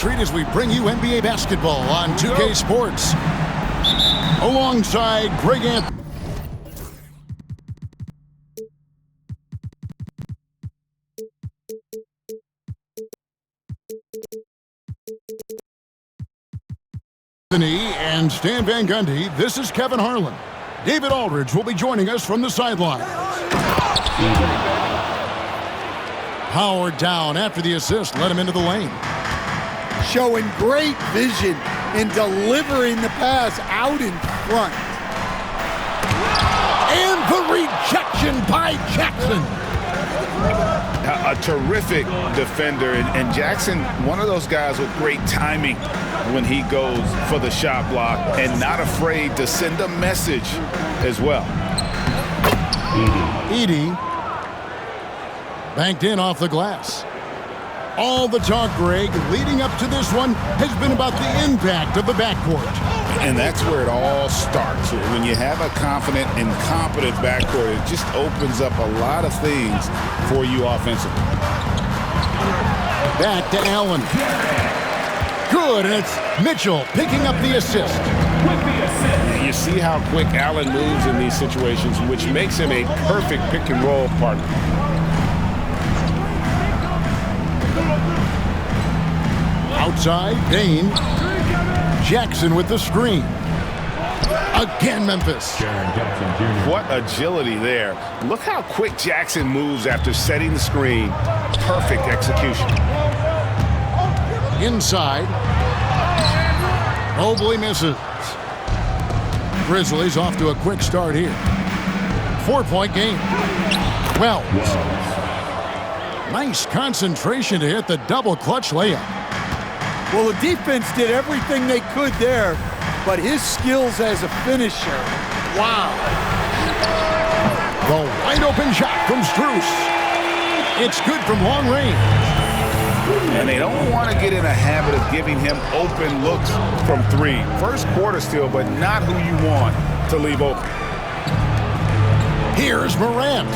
treat as we bring you NBA basketball on 2K Sports. Alongside Greg Anthony. And Stan Van Gundy, this is Kevin Harlan. David Aldridge will be joining us from the sidelines. Howard down after the assist, let him into the lane. Showing great vision in delivering the pass out in front. And the rejection by Jackson. A terrific defender, and Jackson, one of those guys with great timing when he goes for the shot block and not afraid to send a message as well. Edey banked in off the glass. All the talk, Greg, leading up to this one has been about the impact of the backcourt. And that's where it all starts. When you have a confident and competent backcourt, it just opens up a lot of things for you offensively. Back to Allen. Good, and it's Mitchell picking up the assist. You see how quick Allen moves in these situations, which makes him a perfect pick-and-roll partner. Outside, Dane. Jackson with the screen. Again, Memphis. What agility there. Look how quick Jackson moves after setting the screen. Perfect execution. Inside. Mobley misses. Grizzlies off to a quick start here. 4-point game. Well, nice concentration to hit the double clutch layup. Well, the defense did everything they could there, but his skills as a finisher, wow. The wide open shot from Strus. It's good from long range. And they don't want to get in a habit of giving him open looks from three. First quarter still, but not who you want to leave open. Here's Morant.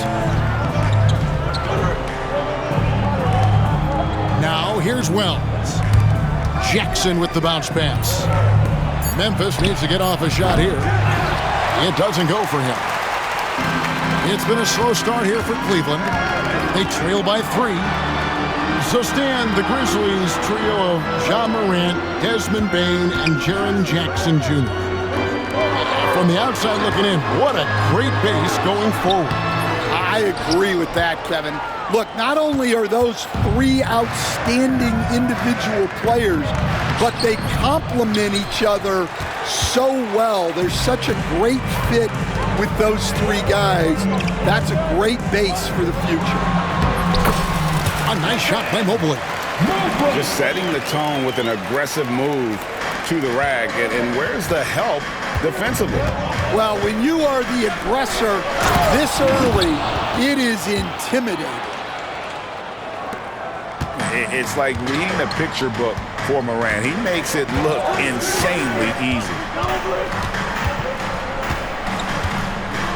Now here's Wells. Jackson with the bounce pass. Memphis needs to get off a shot here. It doesn't go for him. It's been a slow start here for Cleveland. They trail by 3. So stand the Grizzlies trio of Ja Morant, Desmond Bane, and Jaren Jackson Jr. From the outside looking in, what a great base going forward. I agree with that, Kevin. Look, not only are those 3 outstanding individual players, but they complement each other so well. There's such a great fit with those 3 guys. That's a great base for the future. A nice shot by Mobley. Just setting the tone with an aggressive move to the rack. And where's the help defensively? Well, when you are the aggressor this early, it is intimidating. It's like reading a picture book for Morant. He makes it look insanely easy.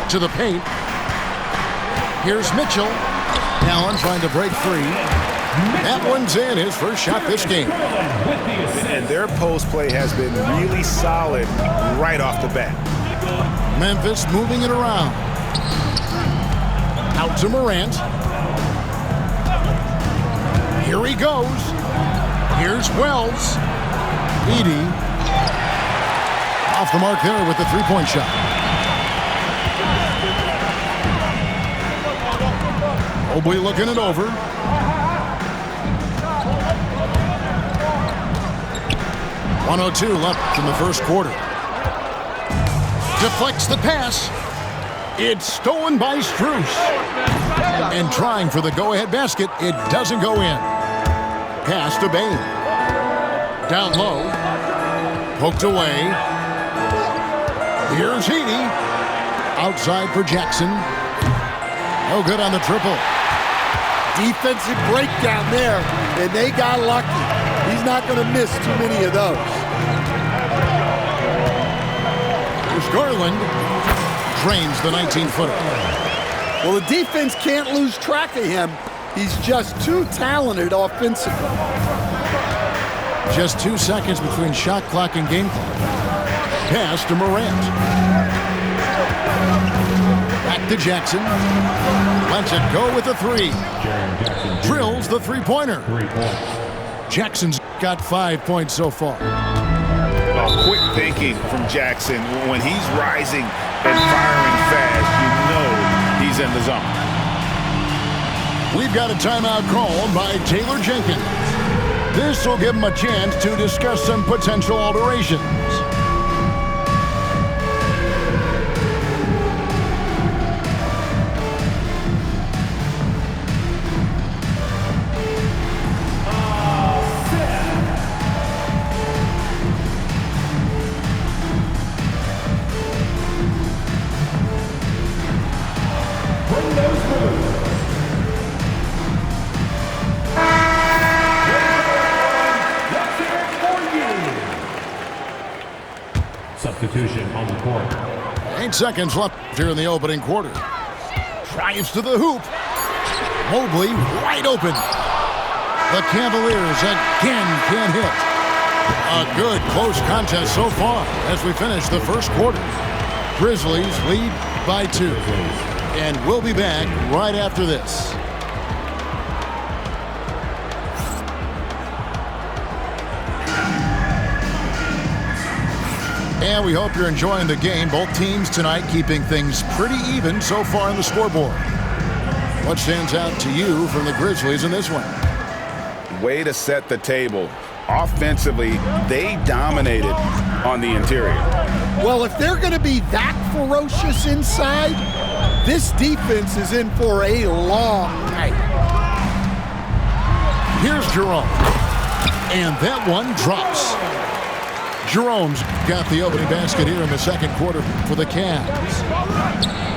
To the paint. Here's Mitchell. Allen trying to break free. That one's in, his first shot this game. And their post play has been really solid right off the bat. Memphis moving it around. Out to Morant. Here he goes. Here's Wells. Edey. Off the mark there with the three-point shot. Mobley looking it over. .102 left in the first quarter. Deflects the pass. It's stolen by Strus. And trying for the go-ahead basket, it doesn't go in. Pass to Bane. Down low. Poked away. Here's Edey. Outside for Jackson. No good on the triple. Defensive breakdown there, and they got lucky. He's not going to miss too many of those. Here's Garland. Drains the 19-footer. Well, the defense can't lose track of him. He's just too talented offensively. Just 2 seconds between shot clock and game clock. Pass to Morant. Back to Jackson. Lets it go with a three. Drills the three-pointer. Jackson's got 5 points so far. Quick thinking from Jackson. When he's rising and firing fast, you know he's in the zone. We've got a timeout called by Taylor Jenkins. This will give him a chance to discuss some potential alterations. Substitution on the court. 8 seconds left here in the opening quarter. Drives to the hoop. Mobley wide open. The Cavaliers again can't hit. A good close contest so far as we finish the first quarter. Grizzlies lead by 2. And we'll be back right after this. And we hope you're enjoying the game. Both teams tonight keeping things pretty even so far on the scoreboard. What stands out to you from the Grizzlies in this one? Way to set the table. Offensively, they dominated on the interior. Well, if they're going to be that ferocious inside, this defense is in for a long night. Here's Jerome. And that one drops. Jerome's got the opening basket here in the second quarter for the Cavs.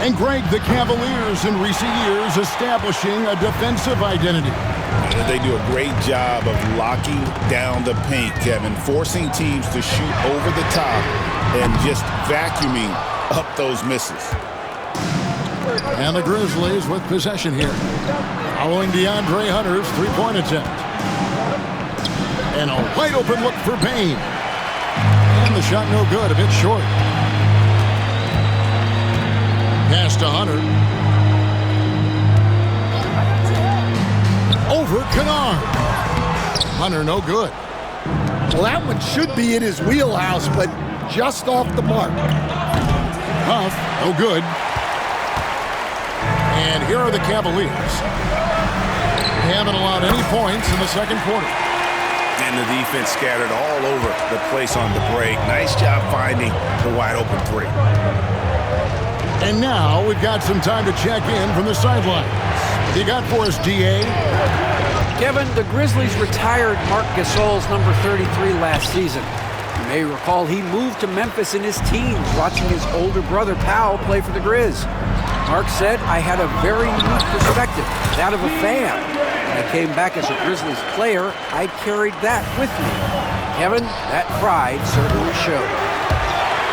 And Greg, the Cavaliers in recent years establishing a defensive identity. They do a great job of locking down the paint, Kevin, forcing teams to shoot over the top and just vacuuming up those misses. And the Grizzlies with possession here, following DeAndre Hunter's three-point attempt. And a wide open look for Bane. And the shot no good, a bit short. Pass to Hunter. Over Kennard. Hunter no good. Well, that one should be in his wheelhouse, but just off the mark. Huff, no good. And here are the Cavaliers. They haven't allowed any points in the second quarter. And the defense scattered all over the place on the break. Nice job finding the wide open three. And now we've got some time to check in from the sidelines. What do you got for us, DA? Kevin, the Grizzlies retired Marc Gasol's number 33 last season. You may recall he moved to Memphis in his teens, watching his older brother Powell play for the Grizz. Marc said, "I had a very unique perspective, that of a fan. When I came back as a Grizzlies player, I carried that with me." Kevin, that pride certainly showed.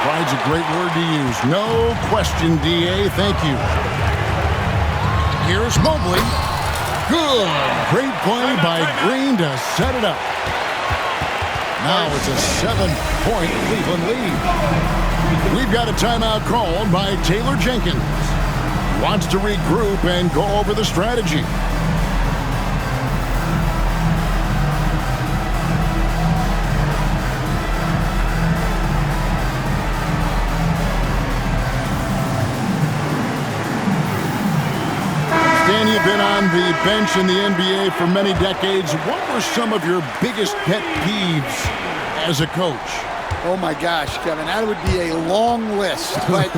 Pride's a great word to use. No question, DA. Thank you. Here's Mobley. Good. Great play by Green to set it up. Now it's a 7-point Cleveland lead. We've got a timeout called by Taylor Jenkins. Wants to regroup and go over the strategy. Dan, you've been on the bench in the NBA for many decades. What were some of your biggest pet peeves as a coach? Oh my gosh, Kevin, that would be a long list. But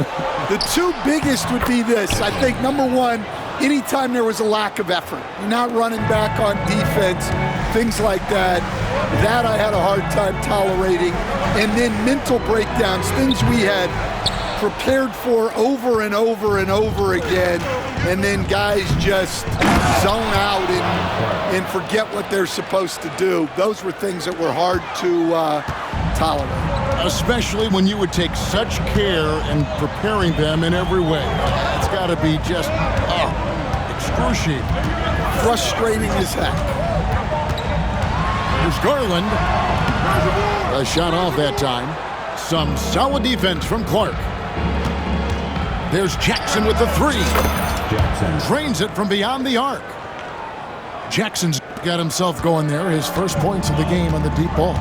the two biggest would be this. I think number one, anytime there was a lack of effort, you're not running back on defense, things like that. That I had a hard time tolerating. And then mental breakdowns, things we had prepared for over and over and over again, and then guys just zone out and forget what they're supposed to do. Those were things that were hard to tolerate. Especially when you would take such care in preparing them in every way. It's got to be just excruciating. Frustrating as heck. Here's Garland. A shot off that time. Some solid defense from Clark. There's Jackson with the three. Drains it from beyond the arc. Jackson's got himself going there. His first points of the game on the deep ball. 2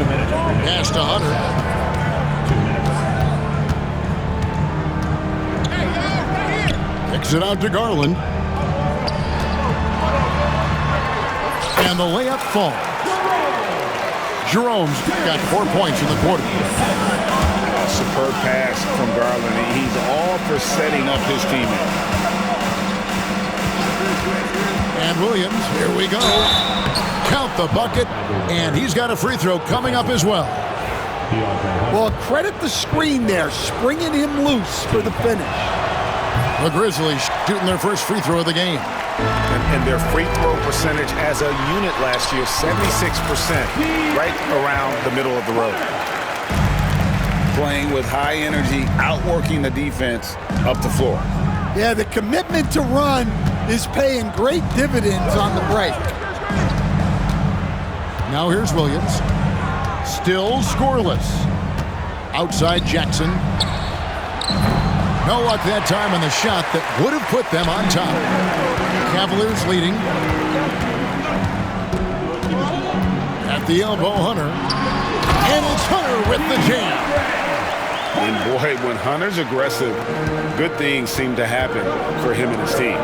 minutes. Pass to Hunter. 2 minutes. Kicks it out to Garland. And the layup falls. Jerome's got 4 points in the quarter. Superb pass from Garland. He's all for setting up his teammate. And Williams, here we go. Count the bucket, and he's got a free throw coming up as well. Well, credit the screen there, springing him loose for the finish. The Grizzlies shooting their first free throw of the game. And their free throw percentage as a unit last year, 76%, right around the middle of the road. Playing with high energy, outworking the defense up the floor. Yeah, the commitment to run is paying great dividends on the break. Now here's Williams. Still scoreless. Outside Jackson. No luck that time on the shot that would have put them on top. Cavaliers leading. At the elbow, Hunter. And it's Hunter with the jam. And boy, when Hunter's aggressive, good things seem to happen for him and his team.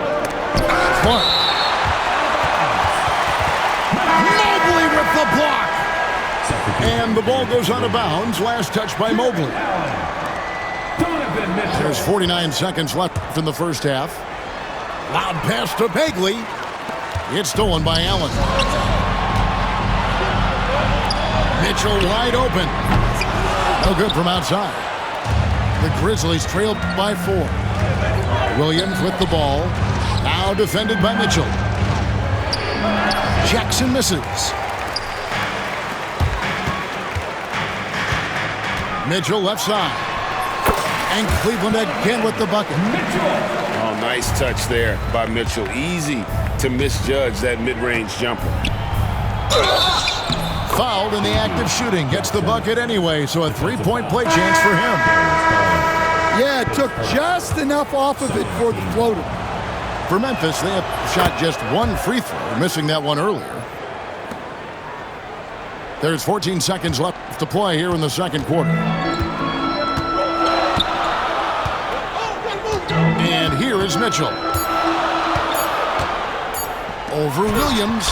Clark. Mobley with the block. And the ball goes out of bounds. Last touch by Mobley. There's 49 seconds left in the first half. Loud pass to Bagley. It's stolen by Allen. Mitchell wide open. No good from outside. The Grizzlies trailed by 4. Williams with the ball. Now defended by Mitchell. Jackson misses. Mitchell left side. And Cleveland again with the bucket. Oh, nice touch there by Mitchell. Easy to misjudge that mid-range jumper. Fouled in the act of shooting. Gets the bucket anyway, so a three-point play chance for him. Yeah, it took just enough off of it for the floater. For Memphis, they have shot just one free throw, missing that one earlier. There's 14 seconds left to play here in the second quarter. And here is Mitchell. Over Williams.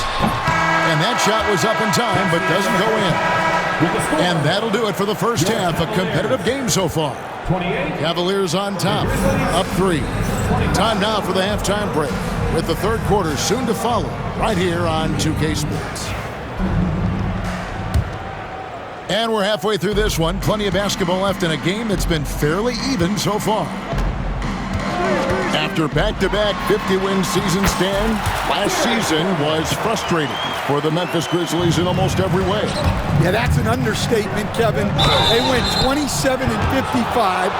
And that shot was up in time, but doesn't go in. And that'll do it for the first half. A competitive game so far. Cavaliers on top, up 3. Time now for the halftime break, with the third quarter soon to follow, right here on 2K Sports. And we're halfway through this one. Plenty of basketball left in a game that's been fairly even so far. After back-to-back 50-win season stand, last season was frustrating for the Memphis Grizzlies in almost every way. Yeah, that's an understatement, Kevin. They went 27 and 55.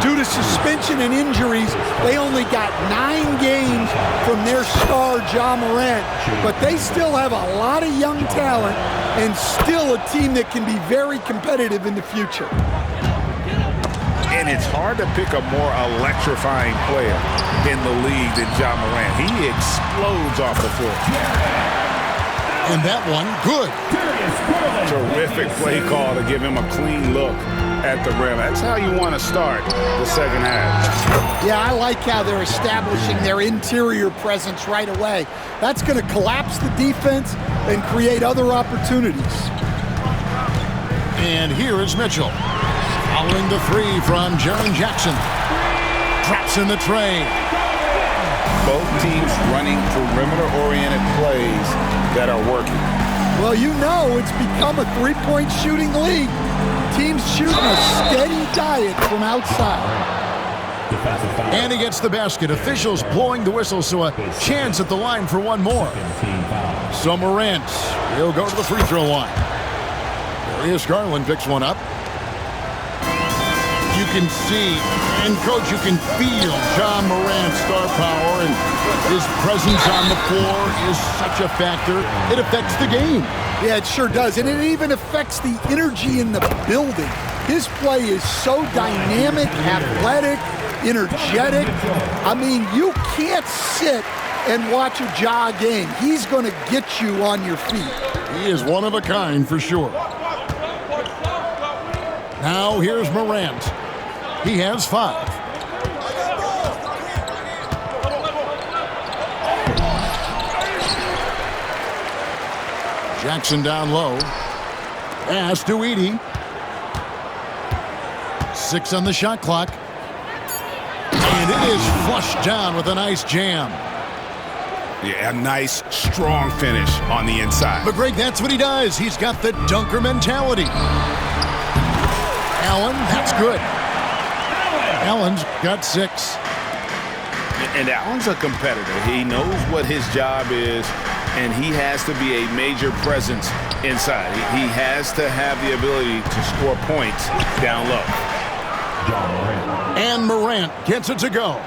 Due to suspension and injuries, they only got 9 games from their star, Ja Morant. But they still have a lot of young talent and still a team that can be very competitive in the future. And it's hard to pick a more electrifying player in the league than Ja Morant. He explodes off the floor. And that one, good. Terrific play call to give him a clean look at the rim. That's how you want to start the second half. Yeah, I like how they're establishing their interior presence right away. That's going to collapse the defense and create other opportunities. And here is Mitchell. Following the 3 from Jaren Jackson. Drops in the tray. Both teams running perimeter-oriented plays that are working. Well, you know it's become a three-point shooting league. Teams shooting a steady diet from outside. And he gets the basket. Officials blowing the whistle, so a chance at the line for one more. So Morant, he'll go to the free throw line. Darius Garland picks one up. You can see And, Coach, you can feel John Morant's star power, and his presence on the floor is such a factor. It affects the game. Yeah, it sure does. And it even affects the energy in the building. His play is so dynamic, athletic, energetic. I mean, you can't sit and watch a Ja game. He's going to get you on your feet. He is one of a kind for sure. Now here's Morant. He has 5. Jackson down low. Pass to Edey. 6 on the shot clock. And it is flushed down with a nice jam. Yeah, a nice, strong finish on the inside. But Greg, that's what he does. He's got the dunker mentality. Allen, that's good. Allen's got 6. And Allen's a competitor. He knows what his job is, and he has to be a major presence inside. He has to have the ability to score points down low. And Morant gets it to go.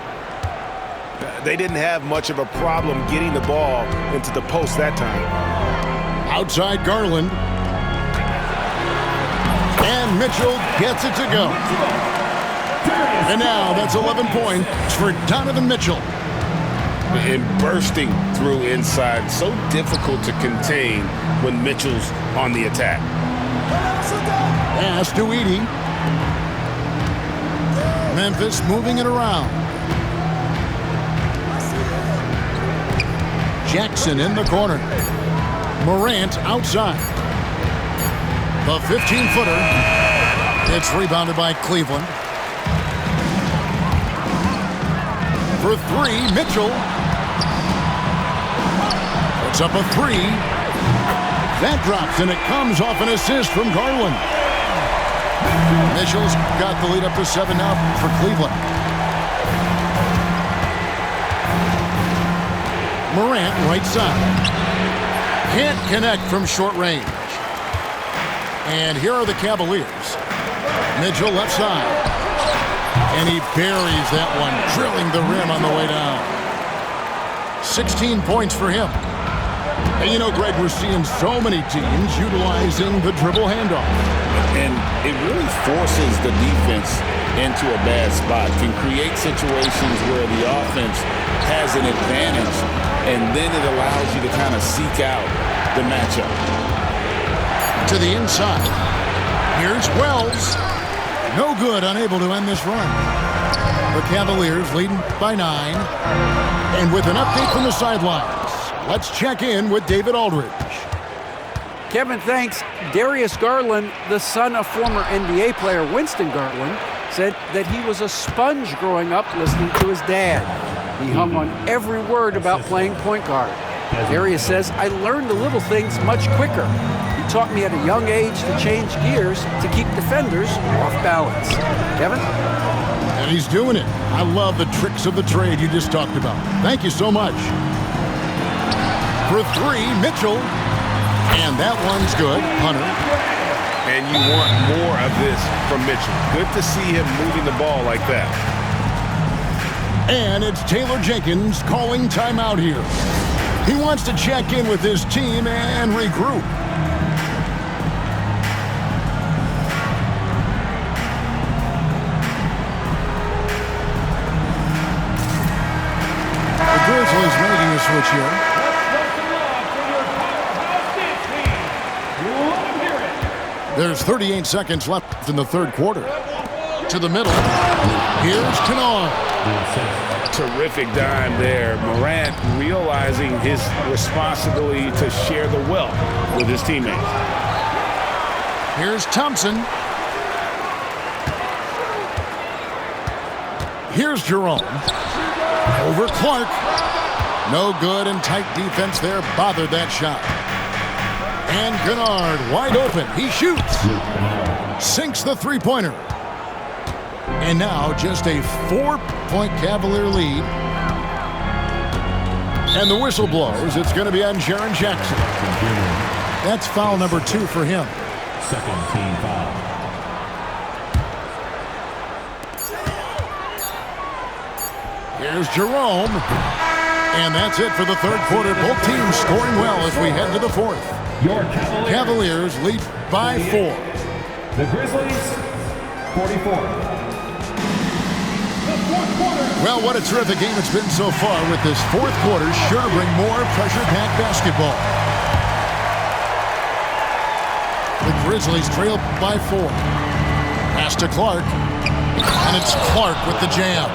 They didn't have much of a problem getting the ball into the post that time. Outside Garland. And Mitchell gets it to go. And now that's 11 points for Donovan Mitchell. And bursting through inside. So difficult to contain when Mitchell's on the attack. Pass to Edey. Memphis moving it around. Jackson in the corner. Morant outside. The 15-footer. It's rebounded by Cleveland. For 3, Mitchell. Puts up a 3. That drops, and it comes off an assist from Garland. Mitchell's got the lead up to 7 now for Cleveland. Morant right side. Can't connect from short range. And here are the Cavaliers. Mitchell left side. And he buries that one, drilling the rim on the way down. 16 points for him. And you know, Greg, we're seeing so many teams utilizing the dribble handoff. And it really forces the defense into a bad spot, can create situations where the offense has an advantage, and then it allows you to kind of seek out the matchup. To the inside. Here's Wells. No good, unable to end this run. The Cavaliers leading by 9. And with an update from the sidelines, let's check in with David Aldridge. Kevin, thanks. Darius Garland, the son of former NBA player Winston Garland, said that he was a sponge growing up listening to his dad. He hung on every word about playing point guard. Darius says, I learned the little things much quicker. He taught me at a young age to change gears to keep defenders off balance. Kevin? And he's doing it. I love the tricks of the trade you just talked about. Thank you so much. For 3, Mitchell. And that one's good. Hunter. And you want more of this from Mitchell. Good to see him moving the ball like that. And it's Taylor Jenkins calling timeout here. He wants to check in with his team and regroup. The Grizzlies making a switch here. There's 38 seconds left in the third quarter. To the middle. Here's Kennard. Terrific dime there. Morant realizing his responsibility to share the wealth with his teammates. Here's Thompson. Here's Jerome. Over Clark. No good, and tight defense there bothered that shot. And Kennard wide open. He shoots. Sinks the three-pointer. And now just a 4-point Cavalier lead. And the whistle blows. It's going to be on Jaren Jackson. That's foul number 2 for him. Second team foul. Here's Jerome. And that's it for the third quarter. Both teams scoring well as we head to the fourth. Your Cavaliers lead by 4. The Grizzlies, 44. Well, what a terrific game it's been so far, with this fourth quarter sure to bring more pressure-packed basketball. The Grizzlies trail by 4. Pass to Clark. And it's Clark with the jam.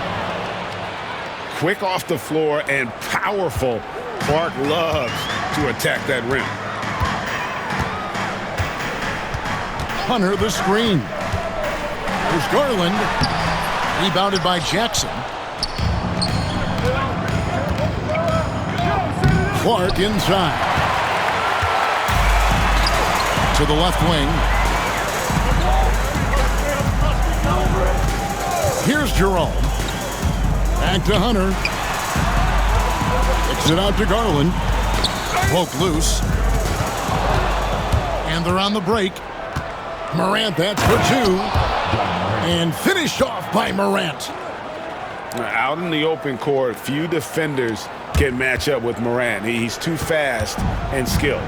Quick off the floor and powerful. Clark loves to attack that rim. Hunter the screen. There's Garland. Rebounded by Jackson. Clark inside. To the left wing. Here's Jerome. Back to Hunter. Kicks it out to Garland. Poke loose. And they're on the break. Morant, that's for 2. And finished off by Morant. Out in the open court, few defenders can match up with Morant. He's too fast and skilled.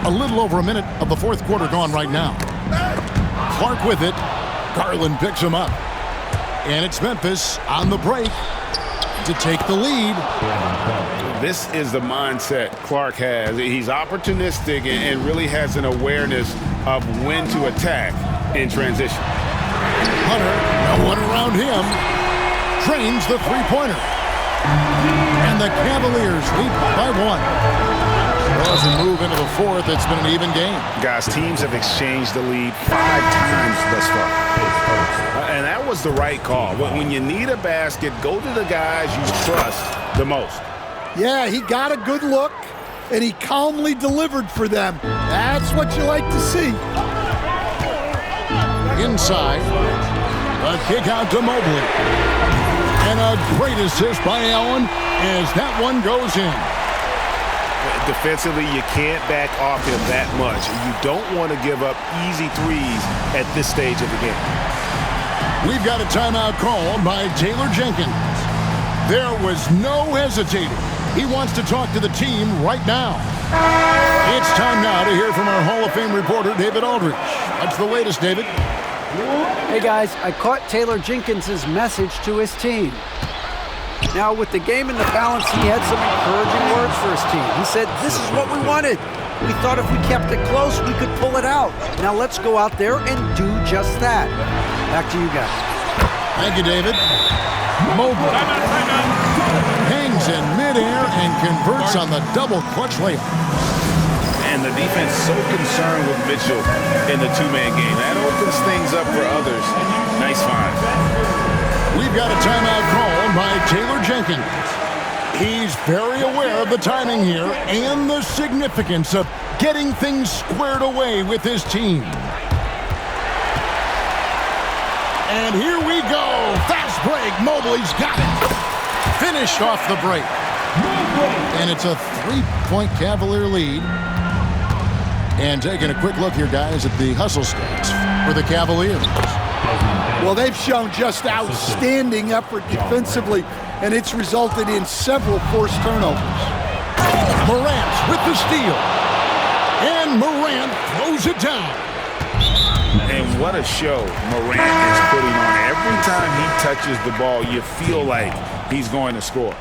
A little over a minute of the fourth quarter gone right now. Clark with it. Garland picks him up. And it's Memphis on the break to take the lead. This is the mindset Clark has. He's opportunistic and really has an awareness of when to attack in transition. Hunter, no one around him, trains the three-pointer. And the Cavaliers lead by 1. As we move into the fourth, it's been an even game. Guys, teams have exchanged the lead 5 times thus far. And that was the right call. But when you need a basket, go to the guys you trust the most. Yeah, he got a good look, and he calmly delivered for them. That's what you like to see. Inside, a kick out to Mobley. And a great assist by Allen as that one goes in. Defensively, you can't back off him that much. You don't want to give up easy threes at this stage of the game. We've got a timeout called by Taylor Jenkins. There was no hesitating. He wants to talk to the team right now. It's time now to hear from our Hall of Fame reporter, David Aldridge. What's the latest, David? Hey guys, I caught Taylor Jenkins' message to his team. Now, with the game in the balance, he had some encouraging words for his team. He said, "This is what we wanted. We thought if we kept it close, we could pull it out. Now let's go out there and do just that." Back to you guys. Thank you, David. Mobley hangs in midair and converts on the double clutch layup. And the defense so concerned with Mitchell in the two-man game. That opens things up for others. Nice find. We've got a timeout called by Taylor Jenkins. He's very aware of the timing here and the significance of getting things squared away with his team. And here we go. Fast break. Mobley's got it. Finished off the break. And it's a 3-point Cavalier lead. And taking a quick look here, guys, at the hustle stats for the Cavaliers. Well, they've shown just outstanding effort defensively, and it's resulted in several forced turnovers. Morant with the steal. And Morant throws it down. And what a show Morant is putting on. Every time he touches the ball, you feel like he's going to score.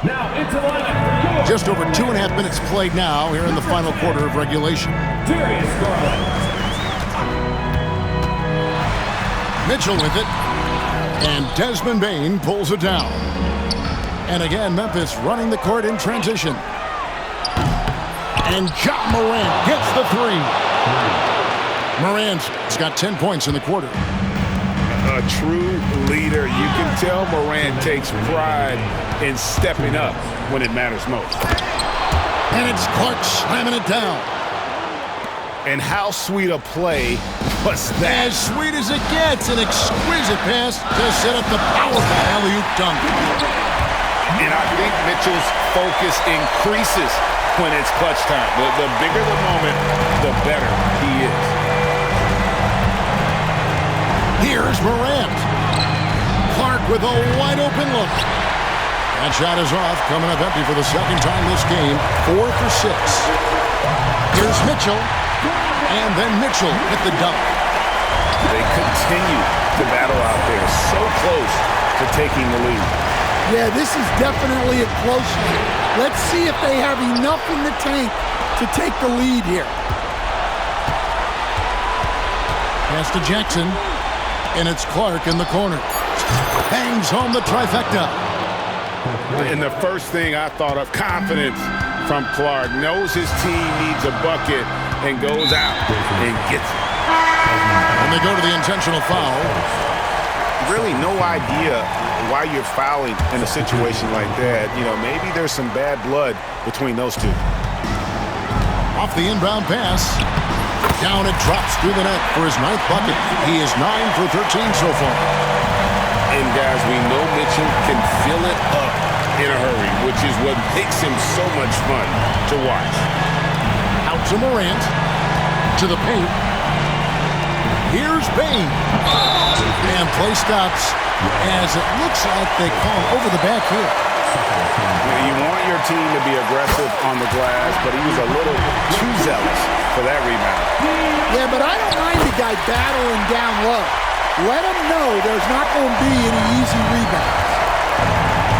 Now into the lineup. Just over 2.5 minutes played now here in the final quarter of regulation. Darius Garland. Mitchell with it. And Desmond Bane pulls it down. And again, Memphis running the court in transition. And Ja Morant gets the 3. Morant's got 10 points in the quarter. A true leader. You can tell Morant takes pride in stepping up when it matters most. And it's Clark slamming it down. And how sweet a play was that? As sweet as it gets, an exquisite pass to set up the powerful alley-oop dunk. And I think Mitchell's focus increases when it's clutch time. The bigger the moment, the better he is. Here's Morant. Clark with a wide open look. That shot is off, coming up empty for the second time this game. 4 for 6. Here's Mitchell. And then Mitchell with the dunk. They continue to battle out there, so close to taking the lead. Yeah, this is definitely a close one. Let's see if they have enough in the tank to take the lead here. Pass to Jackson, and it's Clark in the corner. Hangs home the trifecta. And the first thing I thought of, confidence from Clark. Knows his team needs a bucket and goes out and gets it. And they go to the intentional foul. Really no idea why you're fouling in a situation like that. You know, maybe there's some bad blood between those two. Off the inbound pass. Down it drops through the net for his 9th bucket. He is 9 for 13 so far. And guys, we know Mitchell can fill it up in a hurry, which is what makes him so much fun to watch. Out to Morant. To the paint. Here's Payne. And play stops as it looks like they call over the back here. You want your team to be aggressive on the glass, but he was a little too zealous for that rebound. Yeah, but I don't mind the guy battling down low. Let him know there's not going to be any easy rebounds.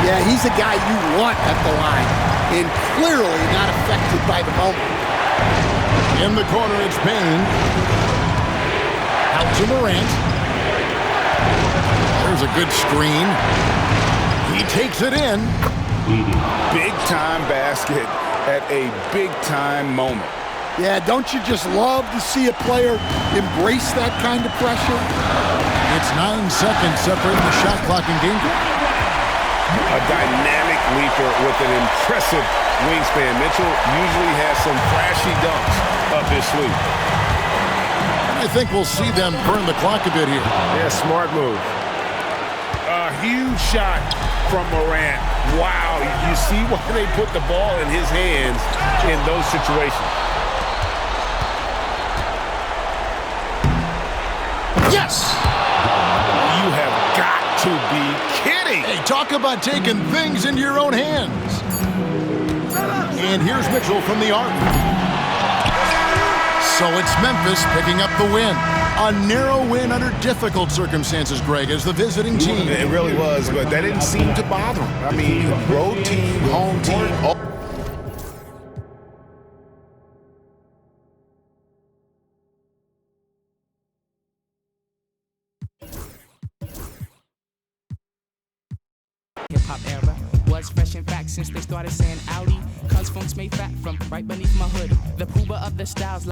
Yeah, he's a guy you want at the line, and clearly not affected by the moment. In the corner, it's Payne. Out to Morant. There's a good screen. He takes it in. Big-time basket at a big-time moment. Yeah, don't you just love to see a player embrace that kind of pressure? It's 9 seconds separating the shot clock and game clock. A dynamic leaper with an impressive wingspan. Mitchell usually has some flashy dunks up his sleeve. I think we'll see them burn the clock a bit here. Yeah, smart move. A huge shot from Morant. Wow, you see why they put the ball in his hands in those situations. Yes! You have got to be kidding. Hey, talk about taking things into your own hands. And here's Mitchell from the arc. So it's Memphis picking up the win. A narrow win under difficult circumstances, Greg, as the visiting team. It really was, but that didn't seem to bother him. I mean, road team, home team. Hip-hop era was fresh in fact since they started saying Audi. Cuz funk's made fat from right beneath my hood. The pooba of the styles.